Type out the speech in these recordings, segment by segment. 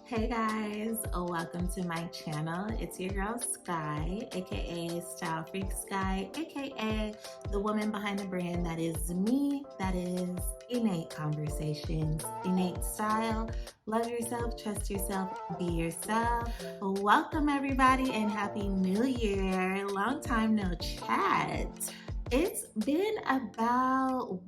Hey guys, welcome to my channel. It's your girl Sky, aka Style Freak Sky, aka the woman behind the brand that is me, that is Innate Conversations, Innate Style, Love Yourself, Trust Yourself, Be Yourself. Welcome everybody and Happy New Year. Long time no chat. It's been about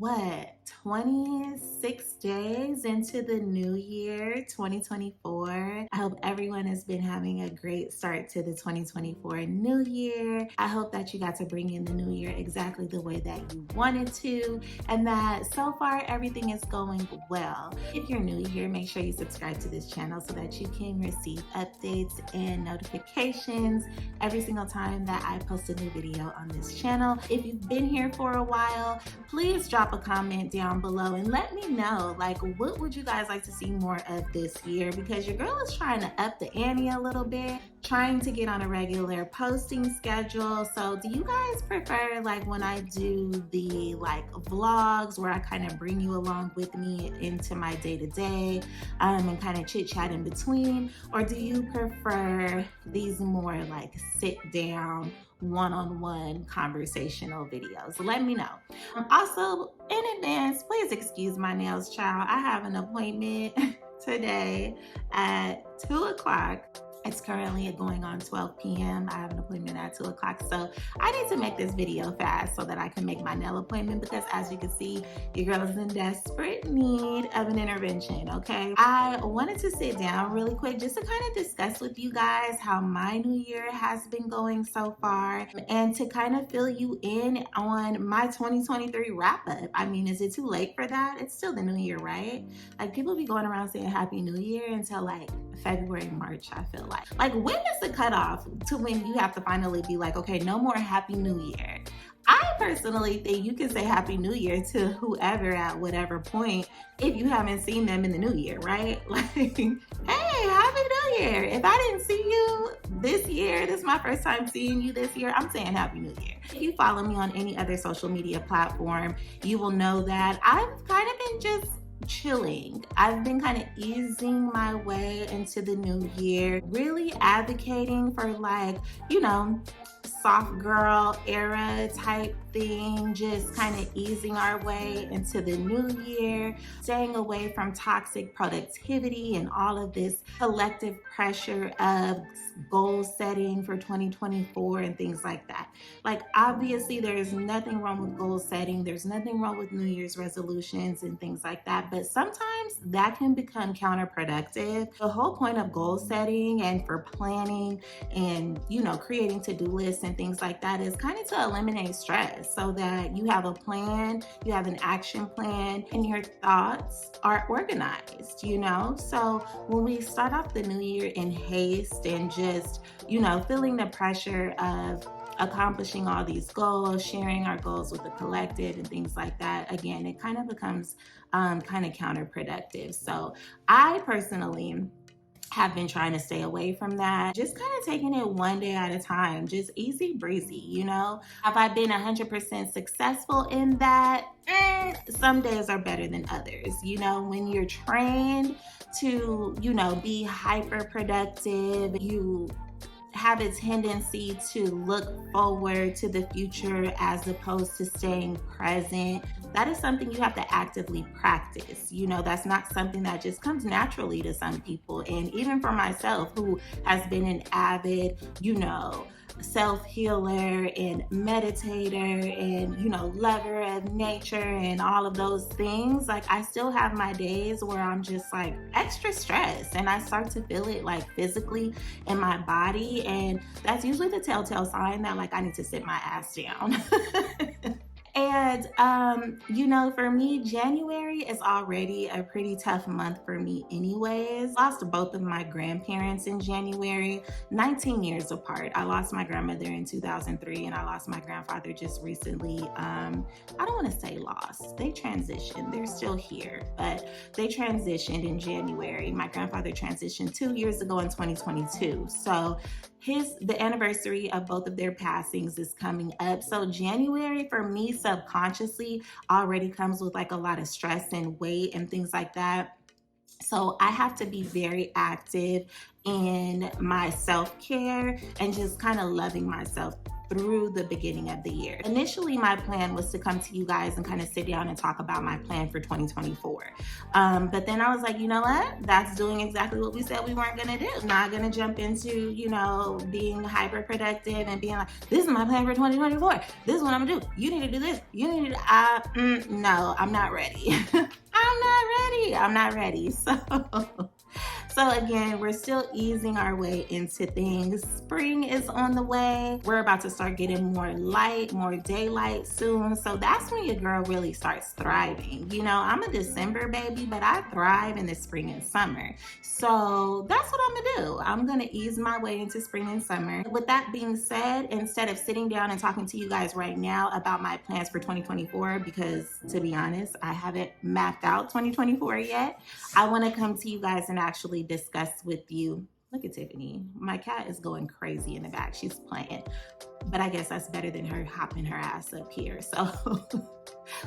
26 days into the new year 2024. I hope everyone has been having a great start to the 2024 new year. I hope that you got to bring in the new year exactly the way that you wanted to, and that so far everything is going well. If you're new here, make sure you subscribe to this channel so that you can receive updates and notifications every single time that I post a new video on this channel. If you've been here for a while, please drop a comment down below and let me know, like, what would you guys like to see more of this year? Because your girl is trying to up the ante a little bit, trying to get on a regular posting schedule. So do you guys prefer like when I do the like vlogs where I kind of bring you along with me into my day-to-day and kind of chit chat in between, or do you prefer these more like sit down one-on-one conversational videos? Let me know. Also, in advance, please excuse my nails, child. I have an appointment today at 2 o'clock. It's currently going on 12 p.m. I have an appointment at 2 o'clock. So I need to make this video fast so that I can make my nail appointment, because as you can see, your girl is in desperate need of an intervention, okay? I wanted to sit down really quick just to kind of discuss with you guys how my new year has been going so far, and to kind of fill you in on my 2023 wrap up. I mean, is it too late for that? It's still the new year, right? Like, people be going around saying Happy New Year until like February, March, I feel like. Like, when is the cutoff to when you have to finally be like, okay, no more Happy New Year? I personally think you can say Happy New Year to whoever at whatever point if you haven't seen them in the new year, right? Like, hey, Happy New Year. If I didn't see you this year, this is my first time seeing you this year, I'm saying Happy New Year. If you follow me on any other social media platform, you will know that I've kind of been just chilling. I've been kind of easing my way into the new year, really advocating for, like, you know, soft girl era type thing, just kind of easing our way into the new year, staying away from toxic productivity and all of this collective pressure of goal setting for 2024 and things like that. Like, obviously there's nothing wrong with goal setting, there's nothing wrong with New Year's resolutions and things like that, but sometimes that can become counterproductive. The whole point of goal setting and for planning and, you know, creating to-do lists and things like that is kind of to eliminate stress, so that you have a plan, you have an action plan, and your thoughts are organized, you know? So when we start off the new year in haste and just, you know, feeling the pressure of accomplishing all these goals, sharing our goals with the collective and things like that, again, it kind of becomes kind of counterproductive. So I personally have been trying to stay away from that, just kind of taking it one day at a time, just easy breezy, you know? Have I been 100% successful in that? Some days are better than others. You know, when you're trained to, you know, be hyper productive, you have a tendency to look forward to the future as opposed to staying present. That is something you have to actively practice. You know, that's not something that just comes naturally to some people. And even for myself, who has been an avid, you know, self-healer and meditator and, you know, lover of nature and all of those things, like, I still have my days where I'm just like extra stressed and I start to feel it like physically in my body, and that's usually the telltale sign that, like, I need to sit my ass down. And, you know, for me, January is already a pretty tough month for me anyways. I lost both of my grandparents in January, 19 years apart. I lost my grandmother in 2003 and I lost my grandfather just recently. I don't want to say lost. They transitioned. They're still here, but they transitioned in January. My grandfather transitioned 2 years ago in 2022. So the anniversary of both of their passings is coming up. So January for me subconsciously already comes with like a lot of stress and weight and things like that. So I have to be very active in my self-care and just kind of loving myself through the beginning of the year. Initially, my plan was to come to you guys and kind of sit down and talk about my plan for 2024. But then I was like, you know what? That's doing exactly what we said we weren't going to do. Not going to jump into, being hyper productive and being like, this is my plan for 2024. This is what I'm going to do. You need to do this. You need to do, no, I'm not ready. I'm not ready. So again, we're still easing our way into things. Spring is on the way. We're about to start getting more light, more daylight soon. So that's when your girl really starts thriving. I'm a December baby, but I thrive in the spring and summer. So that's what I'm gonna do. I'm gonna ease my way into spring and summer. With that being said, instead of sitting down and talking to you guys right now about my plans for 2024, because to be honest, I haven't mapped out 2024 yet, I wanna come to you guys and actually discuss with you. Look at Tiffany. My cat is going crazy in the back. She's playing. But I guess that's better than her hopping her ass up here. So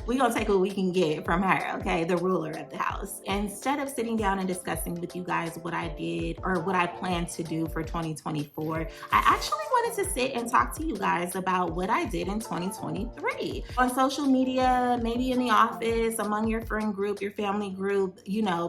we're going to take what we can get from her, okay? The ruler of the house. Instead of sitting down and discussing with you guys what I did or what I plan to do for 2024, I actually wanted to sit and talk to you guys about what I did in 2023. On social media, maybe in the office, among your friend group, your family group,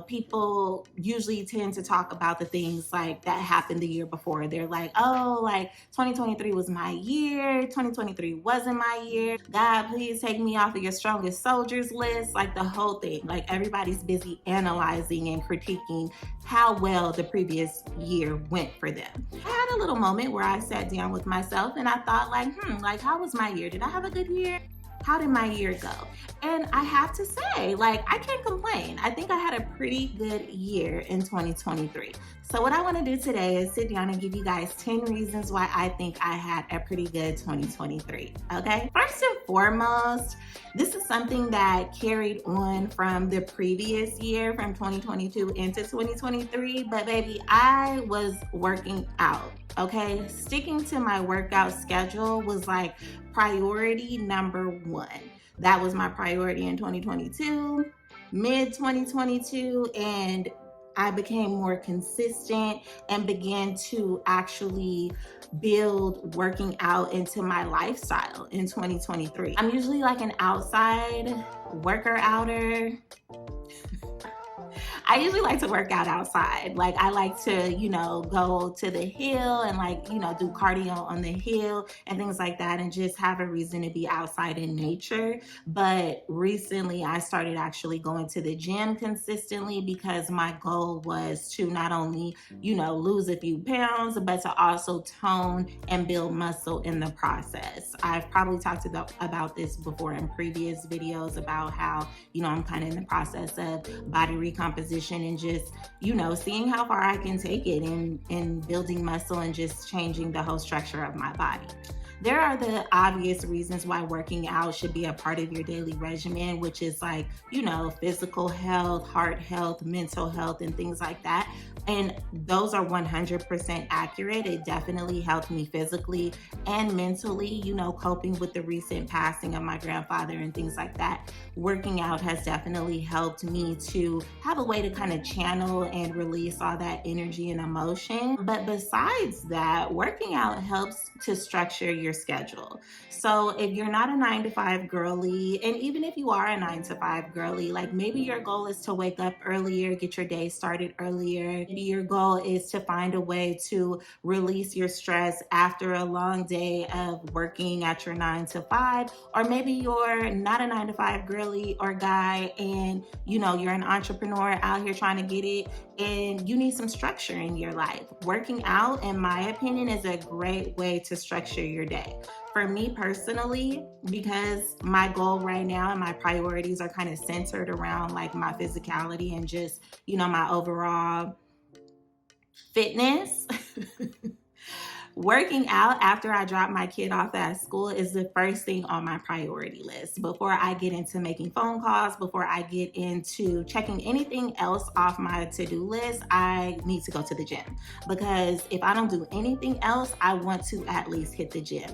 people usually tend to talk about the things like that happened the year before. They're like, oh, like 2023 was my year. 2023 wasn't my year. God, please take me off of your strongest soldiers list. Like the whole thing. Like everybody's busy analyzing and critiquing how well the previous year went for them. I had a little moment where I sat down with myself and I thought like how was my year? Did I have a good year? How did my year go? And I have to say, I can't complain. I think I had a pretty good year in 2023. So what I want to do today is sit down and give you guys 10 reasons why I think I had a pretty good 2023, okay? First and foremost, this is something that carried on from the previous year, from 2022 into 2023, but baby, I was working out, okay? Sticking to my workout schedule was like priority number one. That was my priority in 2022, mid 2022, and I became more consistent and began to actually build working out into my lifestyle in 2023. I'm usually like an outside worker outer. I usually like to work out outside. Like I like to, go to the hill and do cardio on the hill and things like that and just have a reason to be outside in nature. But recently I started actually going to the gym consistently because my goal was to not only, lose a few pounds, but to also tone and build muscle in the process. I've probably talked about this before in previous videos about how, I'm kind of in the process of body recomposition and just, seeing how far I can take it in building muscle and just changing the whole structure of my body. There are the obvious reasons why working out should be a part of your daily regimen, which is physical health, heart health, mental health, and things like that. And those are 100% accurate. It definitely helped me physically and mentally, coping with the recent passing of my grandfather and things like that. Working out has definitely helped me to have a way to kind of channel and release all that energy and emotion. But besides that, working out helps to structure your schedule. So if you're not a 9-to-5 girly, and even if you are a 9-to-5 girly, maybe your goal is to wake up earlier, get your day started earlier. Maybe your goal is to find a way to release your stress after a long day of working at your 9-to-5, or maybe you're not a 9-to-5 girly or guy and you're an entrepreneur out here trying to get it and you need some structure in your life. Working out, in my opinion, is a great way to structure your day. For me personally, because my goal right now and my priorities are kind of centered around my physicality and just, my overall fitness. Working out after I drop my kid off at school is the first thing on my priority list. Before I get into making phone calls, before I get into checking anything else off my to-do list, I need to go to the gym. Because if I don't do anything else, I want to at least hit the gym.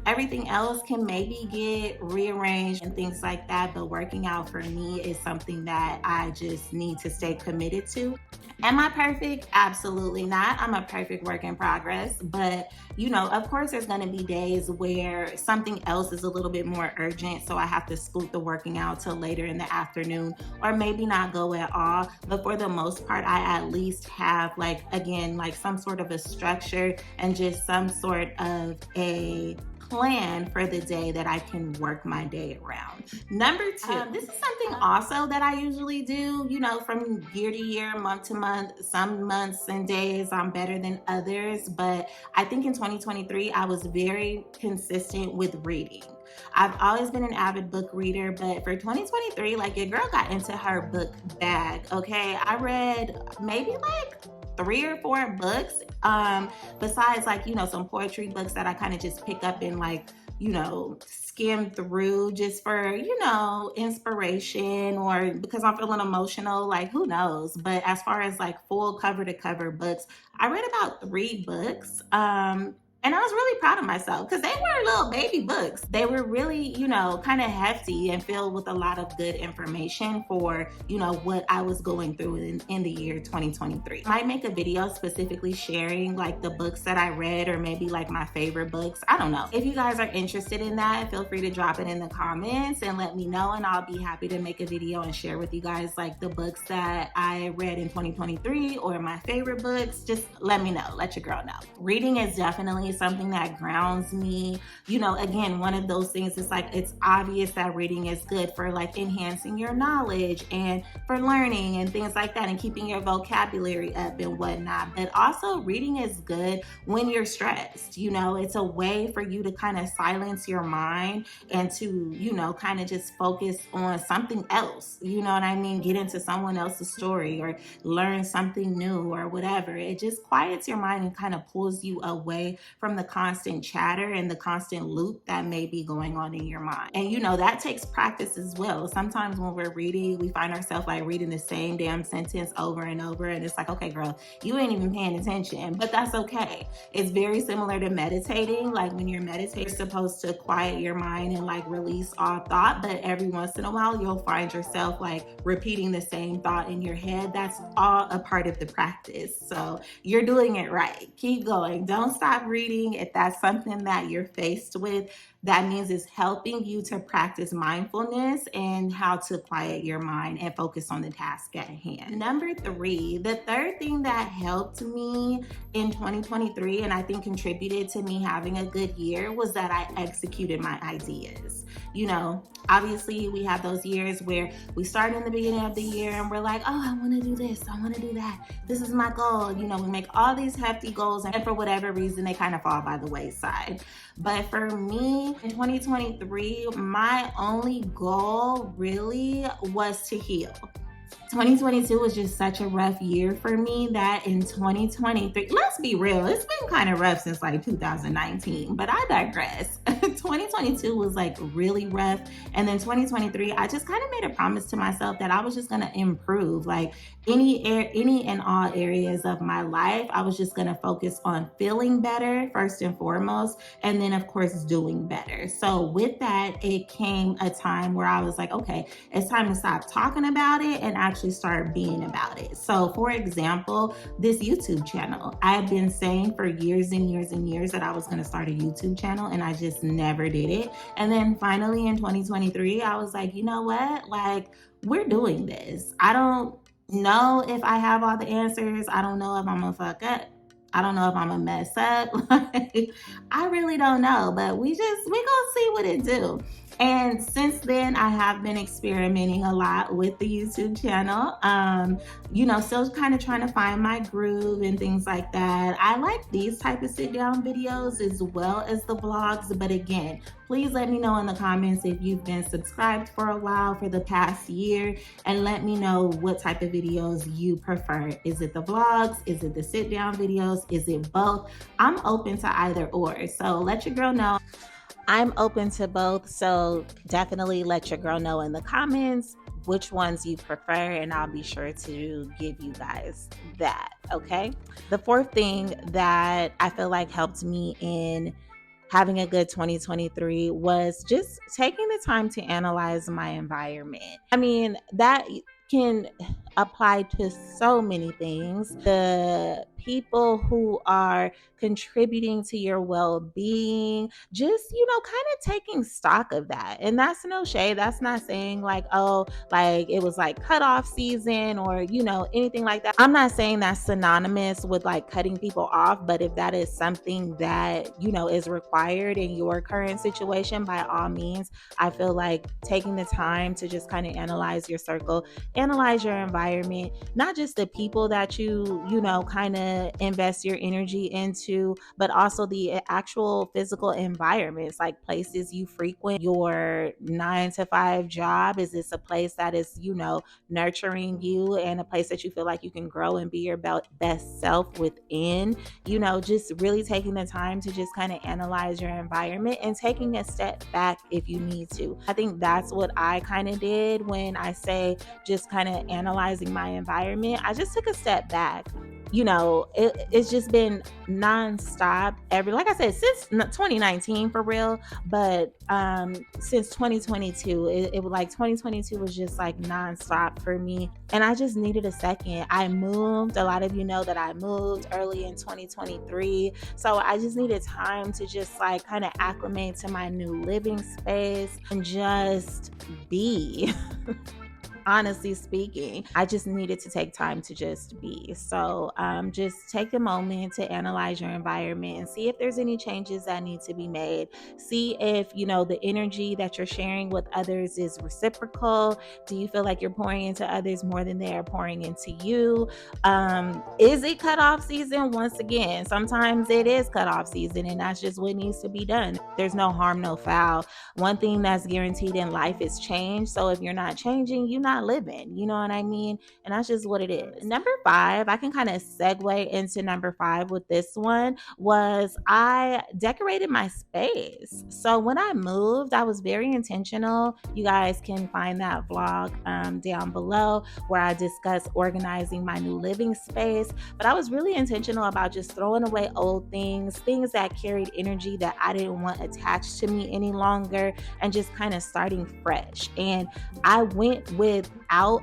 Everything else can maybe get rearranged and things like that, but working out for me is something that I just need to stay committed to. Am I perfect? Absolutely not. I'm a perfect work in progress. But, of course, there's going to be days where something else is a little bit more urgent. So I have to scoot the working out till later in the afternoon, or maybe not go at all. But for the most part, I at least have some sort of a structure and just some sort of a plan for the day that I can work my day around. Number two, this is something also that I usually do, from year to year, month to month. Some months and days I'm better than others, but I think in 2023, I was very consistent with reading. I've always been an avid book reader, but for 2023, your girl got into her book bag, okay? I read maybe 3 or 4 books, besides some poetry books that I kind of just pick up and skim through just for, inspiration, or because I'm feeling emotional, who knows. But as far as full cover to cover books, I read about 3 books. And I was really proud of myself because they were little baby books. They were really, kind of hefty and filled with a lot of good information for, what I was going through in the year 2023. I might make a video specifically sharing the books that I read, or maybe my favorite books. I don't know. If you guys are interested in that, feel free to drop it in the comments and let me know, and I'll be happy to make a video and share with you guys the books that I read in 2023 or my favorite books. Just let me know. Let your girl know. Reading is definitely something that grounds me. Again, one of those things is it's obvious that reading is good for enhancing your knowledge and for learning and things like that, and keeping your vocabulary up and whatnot. But also reading is good when you're stressed. It's a way for you to kind of silence your mind and to, kind of just focus on something else. You know what I mean? Get into someone else's story or learn something new or whatever. It just quiets your mind and kind of pulls you away from the constant chatter and the constant loop that may be going on in your mind. And that takes practice as well. Sometimes when we're reading, we find ourselves reading the same damn sentence over and over, and it's okay, girl, you ain't even paying attention. But that's okay. It's very similar to meditating. When you're meditating, you're supposed to quiet your mind and release all thought, but every once in a while you'll find yourself repeating the same thought in your head. That's all a part of the practice. So you're doing it right. Keep going. Don't stop reading. If that's something that you're faced with, that means it's helping you to practice mindfulness and how to quiet your mind and focus on the task at hand. Number 3, the third thing that helped me in 2023 and I think contributed to me having a good year was that I executed my ideas. Obviously we have those years where we start in the beginning of the year and we're oh, I want to do this, I want to do that, this is my goal. We make all these hefty goals, and for whatever reason they kind of fall by the wayside. But for me in 2023, my only goal really was to heal. 2022 was just such a rough year for me that in 2023, let's be real, it's been kind of rough since 2019, but I digress. 2022 was really rough. And then 2023, I just kind of made a promise to myself that I was just going to improve any and all areas of my life. I was just going to focus on feeling better first and foremost, and then of course doing better. So with that, it came a time where I was okay, it's time to stop talking about it and actually start being about it. So for example, this YouTube channel, I've been saying for years and years and years that I was going to start a YouTube channel, and I just never did it. And then finally in 2023, I was you know what? We're doing this. I don't know if I have all the answers. I don't know if I'm gonna fuck up. I don't know if I'm gonna mess up. I really don't know, but we gonna see what it do. And since then, I have been experimenting a lot with the YouTube channel. Still kind of trying to find my groove and things like that. I like these type of sit down videos as well as the vlogs, but again, please let me know in the comments if you've been subscribed for a while, for the past year, and let me know what type of videos you prefer. Is it the vlogs? Is it the sit down videos? Is it both? I'm open to either or, so let your girl know. I'm open to both, so definitely let your girl know in the comments which ones you prefer, and I'll be sure to give you guys that, okay? The fourth thing that I feel like helped me in having a good 2023 was just taking the time to analyze my environment. I mean, that can apply to so many things. The people who are contributing to your well-being, just, kind of taking stock of that. And that's no shade. That's not saying like, oh, like it was like cutoff season or, anything like that. I'm not saying that's synonymous with like cutting people off, but if that is something that, is required in your current situation, by all means, I feel like taking the time to just kind of analyze your circle, analyze your environment, not just the people that you kind of invest your energy into, but also the actual physical environments, like places you frequent, your 9 to 5 job. Is this a place that is, nurturing you and a place that you feel like you can grow and be your best self within? Just really taking the time to just kind of analyze your environment and taking a step back if you need to. I think that's what I kind of did when I say just kind of analyzing my environment. I just took a step back. It's just been nonstop like I said, since 2019 for real, but since 2022, it was like 2022 was just like nonstop for me, and I just needed a second. I moved. A lot of you know that I moved early in 2023, so I just needed time to just like kind of acclimate to my new living space and just be. Honestly speaking, I just needed to take time to just be. So just take a moment to analyze your environment and see if there's any changes that need to be made. See if, the energy that you're sharing with others is reciprocal. Do you feel like you're pouring into others more than they are pouring into you? Is it cutoff season? Once again, sometimes it is cutoff season, and that's just what needs to be done. There's no harm, no foul. One thing that's guaranteed in life is change. So if you're not changing, you're not living. You know what I mean? And that's just what it is. Number 5, I can kind of segue into number 5 with this one, was I decorated my space. So when I moved, I was very intentional. You guys can find that vlog down below where I discuss organizing my new living space. But I was really intentional about just throwing away old things that carried energy that I didn't want attached to me any longer, and just kind of starting fresh. And I went without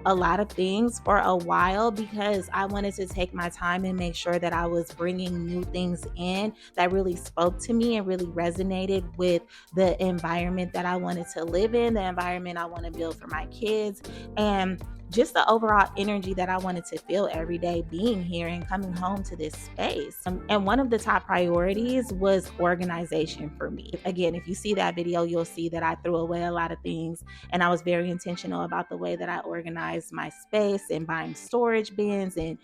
a lot of things for a while because I wanted to take my time and make sure that I was bringing new things in that really spoke to me and really resonated with the environment that I wanted to live in, the environment I want to build for my kids, and just the overall energy that I wanted to feel every day being here and coming home to this space. And one of the top priorities was organization for me. Again, if you see that video, you'll see that I threw away a lot of things, and I was very intentional about the way that I organized my space and buying storage bins and,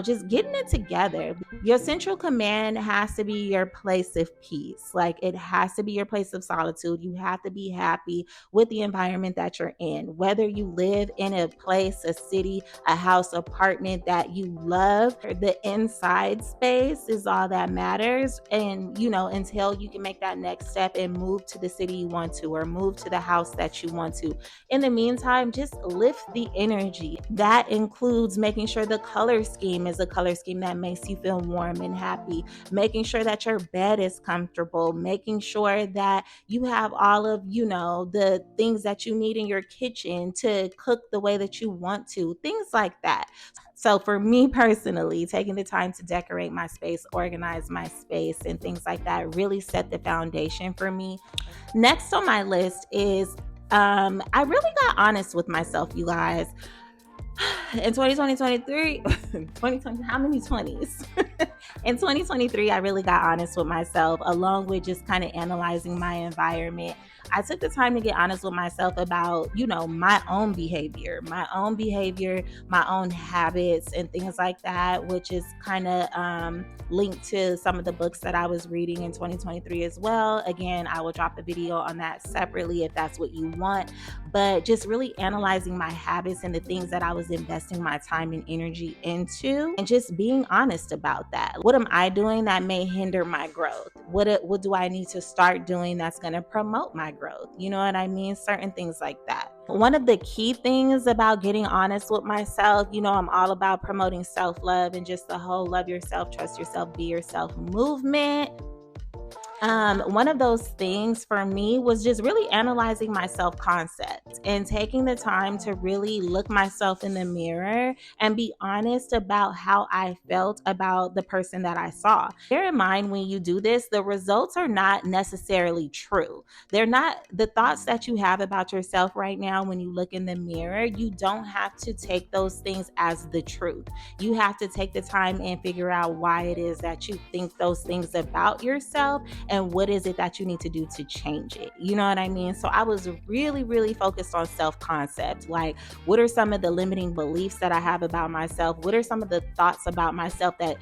just getting it together. Your central command has to be your place of peace. Like, it has to be your place of solitude. You have to be happy with the environment that you're in, whether you live in a place, a city, a house, apartment that you love. The inside space is all that matters. And, until you can make that next step and move to the city you want to, or move to the house that you want to. In the meantime, just lift the energy. That includes making sure the color scheme is a color scheme that makes you feel warm and happy, making sure that your bed is comfortable, making sure that you have all of, the things that you need in your kitchen to cook the way that you want to, things like that. So for me personally, taking the time to decorate my space, organize my space, and things like that really set the foundation for me. Next on my list is I really got honest with myself, you guys. In 2023, 2020, how many 20s? In 2023, I really got honest with myself, along with just kind of analyzing my environment. I took the time to get honest with myself about, my own behavior, my own habits and things like that, which is kind of linked to some of the books that I was reading in 2023 as well. Again, I will drop a video on that separately if that's what you want, but just really analyzing my habits and the things that I was investing my time and energy into, and just being honest about that. What am I doing that may hinder my growth? What do I need to start doing that's going to promote my growth? You know what I mean? Certain things like that. One of the key things about getting honest with myself, I'm all about promoting self-love and just the whole love yourself, trust yourself, be yourself movement. One of those things for me was just really analyzing my self-concept and taking the time to really look myself in the mirror and be honest about how I felt about the person that I saw. Bear in mind, when you do this, the results are not necessarily true. They're not the thoughts that you have about yourself right now. When you look in the mirror, you don't have to take those things as the truth. You have to take the time and figure out why it is that you think those things about yourself, and what is it that you need to do to change it. You know what I mean? So I was really, really focused on self-concept. Like, what are some of the limiting beliefs that I have about myself? What are some of the thoughts about myself that,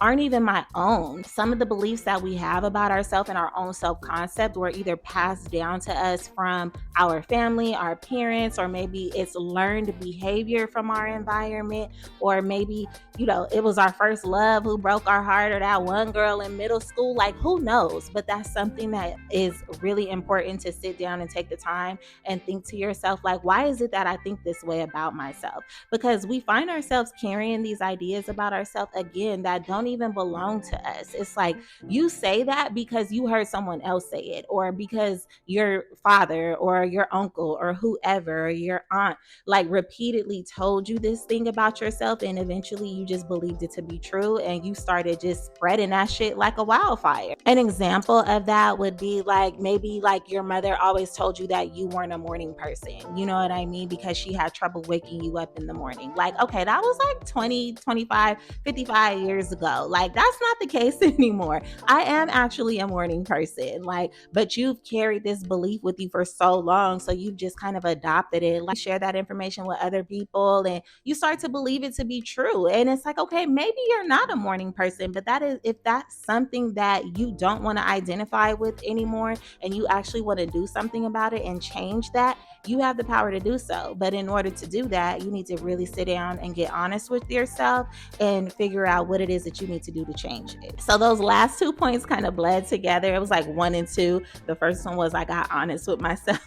aren't even my own? Some of the beliefs that we have about ourselves and our own self-concept were either passed down to us from our family, our parents, or maybe it's learned behavior from our environment, or maybe, it was our first love who broke our heart, or that one girl in middle school. Like, who knows? But that's something that is really important to sit down and take the time and think to yourself, like, why is it that I think this way about myself? Because we find ourselves carrying these ideas about ourselves, again, that don't even belong to us. It's like you say that because you heard someone else say it, or because your father or your uncle or whoever, or your aunt, like, repeatedly told you this thing about yourself, and eventually you just believed it to be true, and you started just spreading that shit like a wildfire. An example of that would be like, maybe like your mother always told you that you weren't a morning person. You know what I mean? Because she had trouble waking you up in the morning. Like, okay, that was like 20, 25, 55 years ago. Like, that's not the case anymore. I am actually a morning person. Like, but you've carried this belief with you for so long, so you've just kind of adopted it. Like, share that information with other people, and you start to believe it to be true. And it's like, okay, maybe you're not a morning person, but that is, if that's something that you don't want to identify with anymore, and you actually want to do something about it and change that, you have the power to do so. But in order to do that, you need to really sit down and get honest with yourself and figure out what it is that you need to do to change it. So those last 2 points kind of bled together. It was like 1 and 2. The first one was I got honest with myself.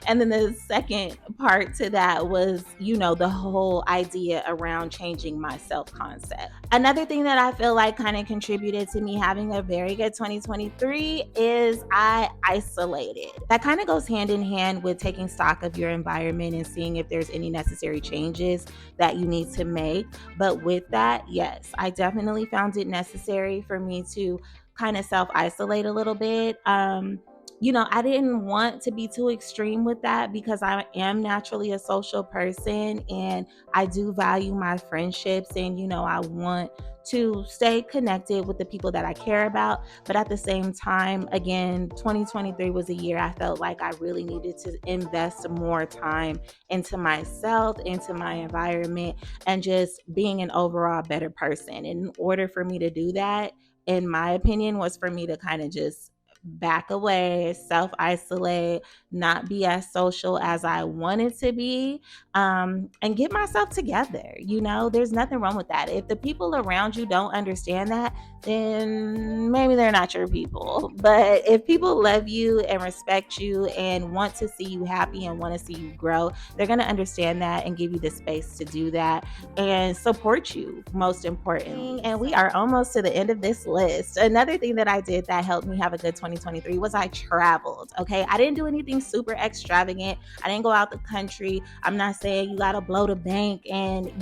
And then the second part to that was, the whole idea around changing my self-concept. Another thing that I feel like kind of contributed to me having a very good 2023 is I isolated. That kind of goes hand in hand with taking stock of your environment and seeing if there's any necessary changes that you need to make. But with that, yes, I definitely found it necessary for me to kind of self-isolate a little bit. I didn't want to be too extreme with that because I am naturally a social person, and I do value my friendships, and, I want to stay connected with the people that I care about. But at the same time, again, 2023 was a year I felt like I really needed to invest more time into myself, into my environment, and just being an overall better person. And in order for me to do that, in my opinion, was for me to kind of just back away, self-isolate, not be as social as I wanted to be, and get myself together. There's nothing wrong with that. If the people around you don't understand that, then maybe they're not your people. But if people love you and respect you and want to see you happy and want to see you grow, they're going to understand that and give you the space to do that and support you, most importantly. And we are almost to the end of this list. Another thing that I did that helped me have a good 2023 was I traveled. Okay, I didn't do anything super extravagant. I didn't go out the country. I'm not saying you gotta blow the bank and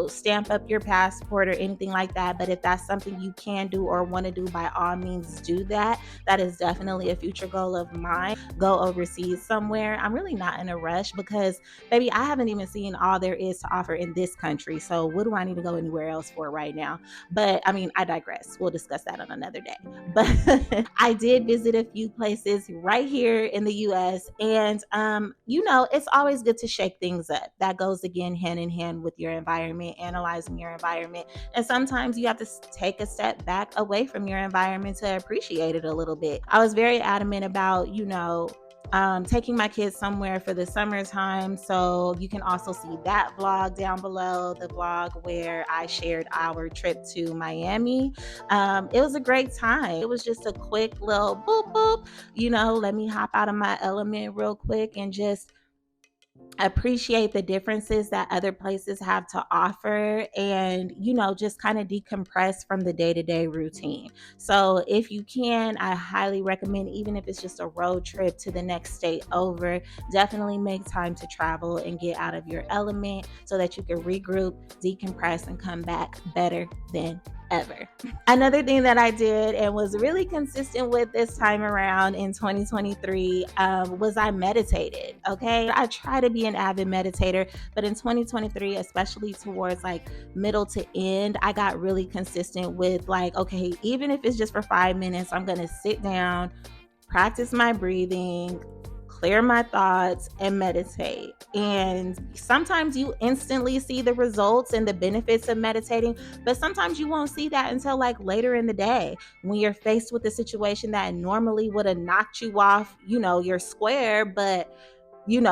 stamp up your passport or anything like that, but if that's something you can do or want to do, by all means do that. That is definitely a future goal of mine. Go overseas somewhere. I'm really not in a rush because, baby, I haven't even seen all there is to offer in this country, so what do I need to go anywhere else for right now? But I digress. We'll discuss that on another day. But I did visit a few places right here in the US. And, it's always good to shake things up. That goes again hand in hand with your environment, analyzing your environment. And sometimes you have to take a step back away from your environment to appreciate it a little bit. I was very adamant about, taking my kids somewhere for the summertime. So you can also see that vlog down below, the vlog where I shared our trip to Miami. It was a great time. It was just a quick little boop, boop, let me hop out of my element real quick and just appreciate the differences that other places have to offer, and just kind of decompress from the day-to-day routine. So if you can, I highly recommend, even if it's just a road trip to the next state over, definitely make time to travel and get out of your element so that you can regroup, decompress, and come back better than ever. Another thing that I did and was really consistent with this time around in 2023 was I meditated. Okay, I try to be an avid meditator, but in 2023, especially towards like middle to end, I got really consistent with like, okay, even if it's just for 5 minutes, I'm gonna sit down, practice my breathing, clear my thoughts, and meditate. And sometimes you instantly see the results and the benefits of meditating, but sometimes you won't see that until like later in the day when you're faced with a situation that normally would have knocked you off, your square, but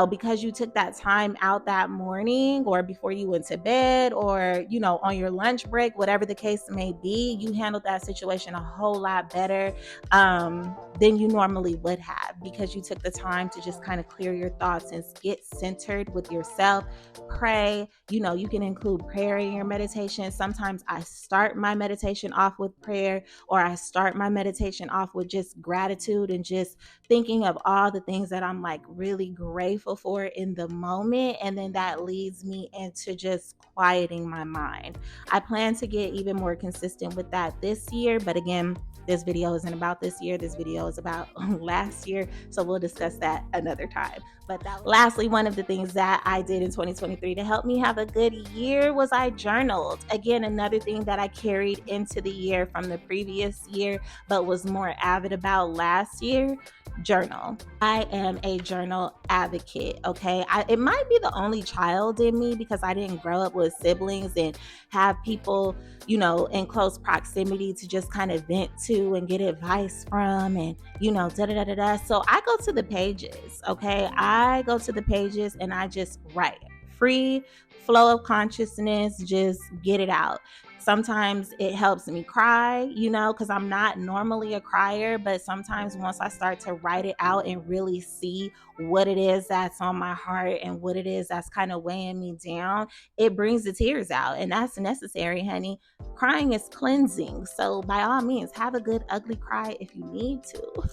because you took that time out that morning or before you went to bed or, on your lunch break, whatever the case may be, you handled that situation a whole lot better than you normally would have, because you took the time to just kind of clear your thoughts and get centered with yourself. Pray, you can include prayer in your meditation. Sometimes I start my meditation off with prayer, or I start my meditation off with just gratitude and just thinking of all the things that I'm like really grateful for in the moment. And then that leads me into just quieting my mind. I plan to get even more consistent with that this year. But again, this video isn't about this year. This video is about last year. So we'll discuss that another time. But lastly, one of the things that I did in 2023 to help me have a good year was I journaled. Again, another thing that I carried into the year from the previous year, but was more avid about last year. Journal. I am a journal advocate. Okay. It might be the only child in me because I didn't grow up with siblings and have people, in close proximity to just kind of vent to and get advice from, and, da da da da da. So I go to the pages. Okay. I go to the pages and I just write. Free flow of consciousness, just get it out. Sometimes it helps me cry, because I'm not normally a crier, but sometimes once I start to write it out and really see what it is that's on my heart and what it is that's kind of weighing me down, it brings the tears out. And that's necessary, honey. Crying is cleansing. So by all means, have a good ugly cry if you need to.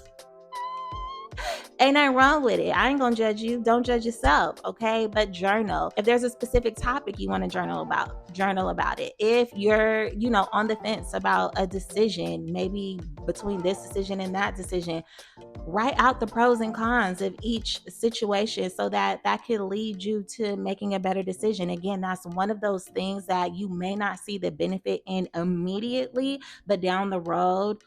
Ain't nothing wrong with it. I ain't gonna judge you. Don't judge yourself, okay? But journal. If there's a specific topic you want to journal about it. If you're, on the fence about a decision, maybe between this decision and that decision, write out the pros and cons of each situation so that can lead you to making a better decision. Again, that's one of those things that you may not see the benefit in immediately, but down the road,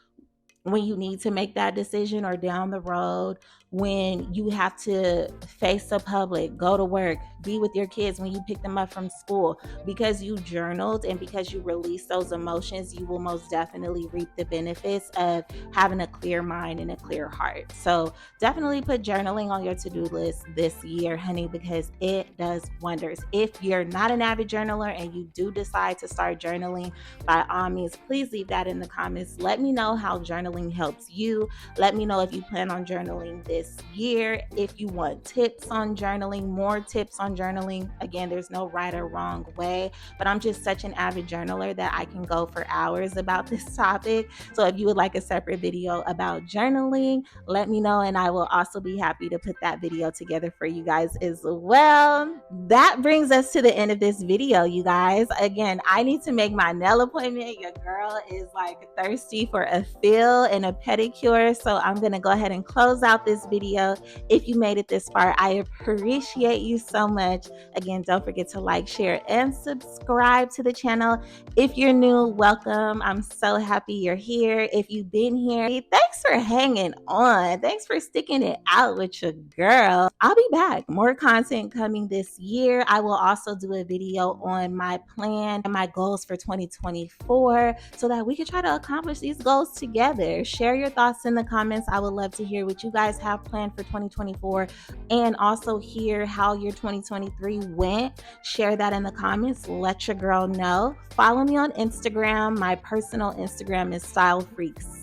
when you need to make that decision, or down the road when you have to face the public, go to work, be with your kids when you pick them up from school, because you journaled and because you release those emotions, you will most definitely reap the benefits of having a clear mind and a clear heart. So definitely put journaling on your to-do list this year, honey, because it does wonders. If you're not an avid journaler and you do decide to start journaling, by all means, please leave that in the comments. Let me know how journaling helps you. Let me know if you plan on journaling this year. If you want tips on journaling, more tips on journaling. Again, there's no right or wrong way, but I'm just such an avid journaler that I can go for hours about this topic. So if you would like a separate video about journaling, let me know, and I will also be happy to put that video together for you guys as well. That brings us to the end of this video, you guys. Again, I need to make my nail appointment. Your girl is like thirsty for a fill and a pedicure, so I'm gonna go ahead and close out this video. If you made it this far, I appreciate you so much. Again, don't forget to like, share, and subscribe to the channel. If you're new, welcome. I'm so happy you're here. If you've been here, thanks for hanging on. Thanks for sticking it out with your girl. I'll be back. More content coming this year. I will also do a video on my plan and my goals for 2024 so that we can try to accomplish these goals together. Share your thoughts in the comments. I would love to hear what you guys have planned for 2024 and also hear how your 2023 went. Share that in the comments. Let your girl know. Follow me on Instagram. My personal Instagram is StyleFreakSky.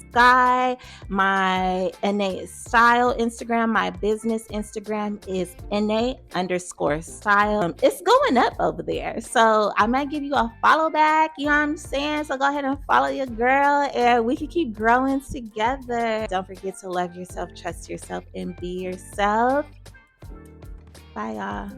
My innate style Instagram, my business Instagram is innate_style. It's going up over there, so I might give you a follow back. You know what I'm saying? So go ahead and follow your girl, and we can keep growing together. Don't forget to love yourself, trust yourself, and be yourself. Bye, y'all.